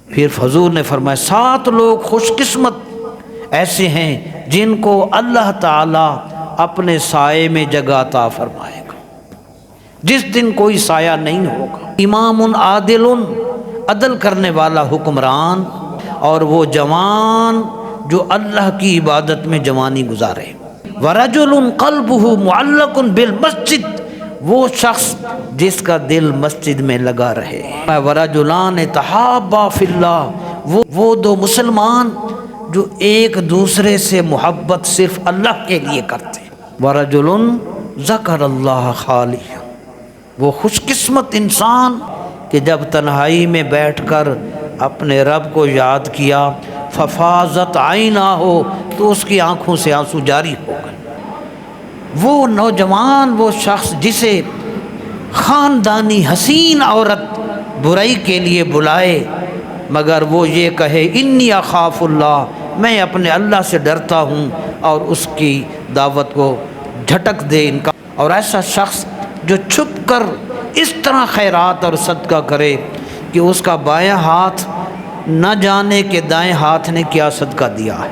پھر حضور نے فرمایا 7 لوگ خوش قسمت ایسے ہیں جن کو اللہ تعالیٰ اپنے سائے میں جگہ عطا فرمائے گا جس دن کوئی سایہ نہیں ہوگا۔ امام عادل، عدل کرنے والا حکمران، اور وہ جوان جو اللہ کی عبادت میں جوانی گزارے۔ ورجل قلبہ معلق بالمسجد، وہ شخص جس کا دل مسجد میں لگا رہے۔ ورجلان تحابا فی اللہ، وہ 2 مسلمان جو ایک دوسرے سے محبت صرف اللہ کے لیے کرتے۔ ورجل ذکر اللہ خالیہ، وہ خوش قسمت انسان کہ جب تنہائی میں بیٹھ کر اپنے رب کو یاد کیا، ففاضت عیناہ، تو اس کی آنکھوں سے آنسو جاری ہو گئے۔ وہ نوجوان، وہ شخص جسے خاندانی حسین عورت برائی کے لیے بلائے مگر وہ یہ کہے انی اخاف اللہ، میں اپنے اللہ سے ڈرتا ہوں، اور اس کی دعوت کو جھٹک دے ان کا۔ اور ایسا شخص جو چھپ کر اس طرح خیرات اور صدقہ کرے کہ اس کا بایاں ہاتھ نہ جانے کہ دائیں ہاتھ نے کیا صدقہ دیا ہے۔